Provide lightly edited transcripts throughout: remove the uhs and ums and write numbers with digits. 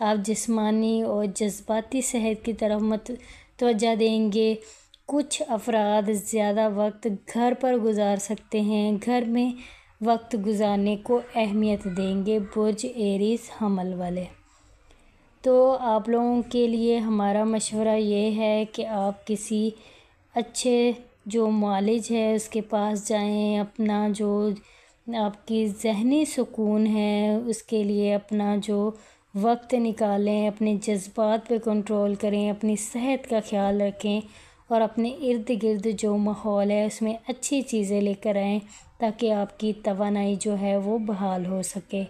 آپ جسمانی اور جذباتی صحت کی طرف توجہ دیں گے۔ کچھ افراد زیادہ وقت گھر پر گزار سکتے ہیں، گھر میں وقت گزارنے کو اہمیت دیں گے۔ برج ایریز حمل والے، تو آپ لوگوں کے لیے ہمارا مشورہ یہ ہے کہ آپ کسی اچھے جو معالج ہے اس کے پاس جائیں، اپنا جو آپ کی ذہنی سکون ہے اس کے لیے اپنا جو وقت نکالیں، اپنے جذبات پہ کنٹرول کریں، اپنی صحت کا خیال رکھیں اور اپنے ارد گرد جو ماحول ہے اس میں اچھی چیزیں لے کر آئیں تاکہ آپ کی توانائی جو ہے وہ بحال ہو سکے۔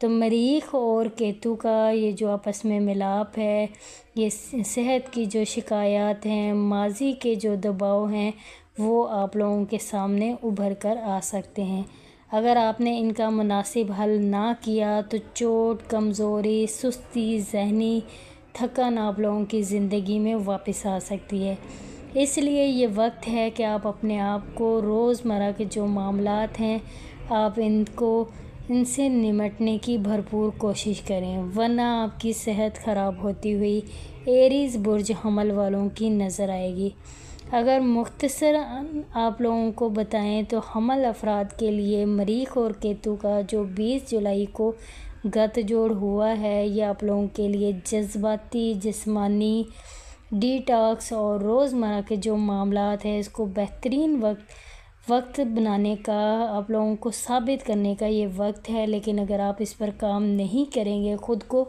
تو مریخ اور کیتو کا یہ جو آپس میں ملاپ ہے، یہ صحت کی جو شکایات ہیں، ماضی کے جو دباؤ ہیں، وہ آپ لوگوں کے سامنے ابھر کر آ سکتے ہیں۔ اگر آپ نے ان کا مناسب حل نہ کیا تو چوٹ، کمزوری، سستی، ذہنی تھکن آپ لوگوں کی زندگی میں واپس آ سکتی ہے۔ اس لیے یہ وقت ہے کہ آپ اپنے آپ کو روزمرہ کے جو معاملات ہیں آپ ان سے نمٹنے کی بھرپور کوشش کریں، ورنہ آپ کی صحت خراب ہوتی ہوئی ایریز برج حمل والوں کی نظر آئے گی۔ اگر مختصر آپ لوگوں کو بتائیں تو حمل افراد کے لیے مریخ اور کیتو کا جو 20 جولائی کو گت جوڑ ہوا ہے، یہ آپ لوگوں کے لیے جذباتی، جسمانی ڈی ٹاکس اور روزمرہ کے جو معاملات ہیں اس کو بہترین وقت بنانے کا، آپ لوگوں کو ثابت کرنے کا یہ وقت ہے۔ لیکن اگر آپ اس پر کام نہیں کریں گے، خود کو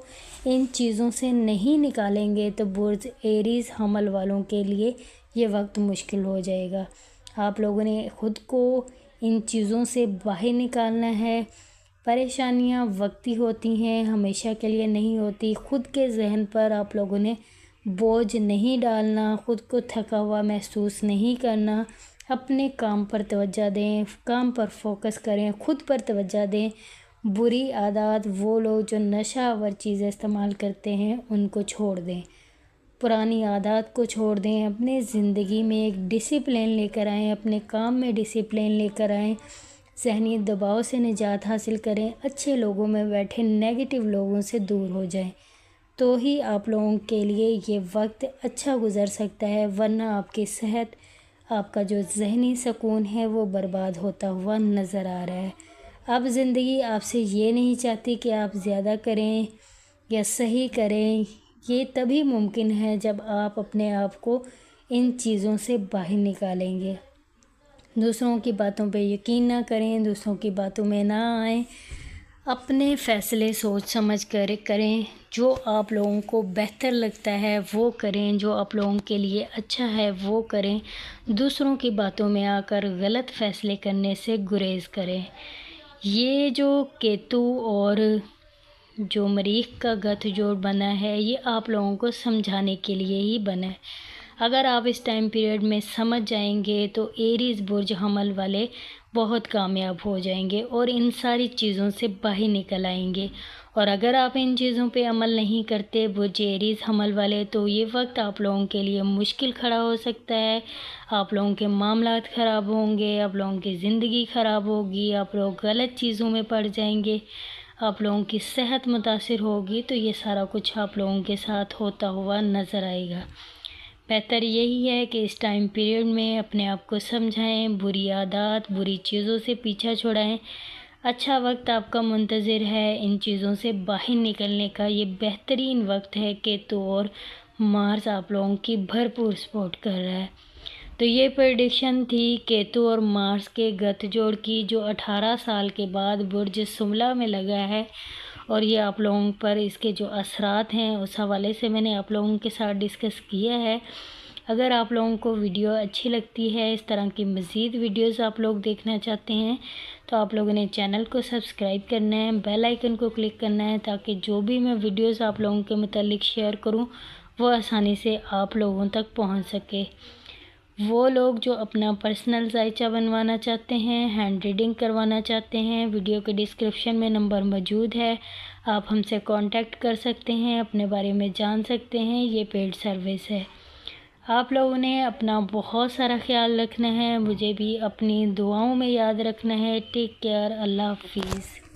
ان چیزوں سے نہیں نکالیں گے تو برج ایریز حمل والوں کے لیے یہ وقت مشکل ہو جائے گا۔ آپ لوگوں نے خود کو ان چیزوں سے باہر نکالنا ہے۔ پریشانیاں وقتی ہوتی ہیں، ہمیشہ کے لیے نہیں ہوتی۔ خود کے ذہن پر آپ لوگوں نے بوجھ نہیں ڈالنا، خود کو تھکا ہوا محسوس نہیں کرنا۔ اپنے کام پر توجہ دیں، کام پر فوکس کریں، خود پر توجہ دیں۔ بری عادات، وہ لوگ جو نشہ آور چیزیں استعمال کرتے ہیں ان کو چھوڑ دیں، پرانی عادات کو چھوڑ دیں، اپنے زندگی میں ایک ڈسپلن لے کر آئیں، اپنے کام میں ڈسپلن لے کر آئیں، ذہنی دباؤ سے نجات حاصل کریں، اچھے لوگوں میں بیٹھیں، نیگیٹو لوگوں سے دور ہو جائیں، تو ہی آپ لوگوں کے لیے یہ وقت اچھا گزر سکتا ہے، ورنہ آپ کی صحت، آپ کا جو ذہنی سکون ہے وہ برباد ہوتا ہوا نظر آ رہا ہے۔ اب زندگی آپ سے یہ نہیں چاہتی کہ آپ زیادہ کریں یا صحیح کریں، یہ تبھی ممکن ہے جب آپ اپنے آپ کو ان چیزوں سے باہر نکالیں گے۔ دوسروں کی باتوں پہ یقین نہ کریں، دوسروں کی باتوں میں نہ آئیں، اپنے فیصلے سوچ سمجھ کر کریں، جو آپ لوگوں کو بہتر لگتا ہے وہ کریں، جو آپ لوگوں کے لیے اچھا ہے وہ کریں، دوسروں کی باتوں میں آ کر غلط فیصلے کرنے سے گریز کریں۔ یہ جو کیتو اور جو مریخ کا گٹھ جوڑ بنا ہے یہ آپ لوگوں کو سمجھانے کے لیے ہی بنا ہے۔ اگر آپ اس ٹائم پیریڈ میں سمجھ جائیں گے تو ایریز برج حمل والے بہت کامیاب ہو جائیں گے اور ان ساری چیزوں سے باہر نکل آئیں گے۔ اور اگر آپ ان چیزوں پہ عمل نہیں کرتے برج ایریز حمل والے تو یہ وقت آپ لوگوں کے لیے مشکل کھڑا ہو سکتا ہے، آپ لوگوں کے معاملات خراب ہوں گے، آپ لوگوں کی زندگی خراب ہوگی، آپ لوگ غلط چیزوں میں پڑ جائیں گے، آپ لوگوں کی صحت متاثر ہوگی، تو یہ سارا کچھ آپ لوگوں کے ساتھ ہوتا ہوا نظر آئے گا۔ بہتر یہی ہے کہ اس ٹائم پیریڈ میں اپنے آپ کو سمجھائیں، بری عادات، بری چیزوں سے پیچھا چھڑائیں، اچھا وقت آپ کا منتظر ہے ان چیزوں سے باہر نکلنے کا۔ یہ بہترین وقت ہے کیتو اور مارس آپ لوگوں کی بھرپور سپورٹ کر رہا ہے۔ تو یہ پریڈکشن تھی کیتو اور مارس کے گٹھ جوڑ کی جو 18 سال کے بعد برج شملہ میں لگا ہے، اور یہ آپ لوگوں پر اس کے جو اثرات ہیں اس حوالے سے میں نے آپ لوگوں کے ساتھ ڈسکس کیا ہے۔ اگر آپ لوگوں کو ویڈیو اچھی لگتی ہے، اس طرح کی مزید ویڈیوز آپ لوگ دیکھنا چاہتے ہیں تو آپ لوگوں نے چینل کو سبسکرائب کرنا ہے، بیل آئیکن کو کلک کرنا ہے تاکہ جو بھی میں ویڈیوز آپ لوگوں کے متعلق شیئر کروں وہ آسانی سے آپ لوگوں تک پہنچ سکے۔ وہ لوگ جو اپنا پرسنل ذائچہ بنوانا چاہتے ہیں، ہینڈ ریڈنگ کروانا چاہتے ہیں، ویڈیو کے ڈسکرپشن میں نمبر موجود ہے، آپ ہم سے کانٹیکٹ کر سکتے ہیں، اپنے بارے میں جان سکتے ہیں، یہ پیڈ سروس ہے۔ آپ لوگوں نے اپنا بہت سارا خیال رکھنا ہے، مجھے بھی اپنی دعاؤں میں یاد رکھنا ہے۔ ٹیک کیئر، اللہ حافظ۔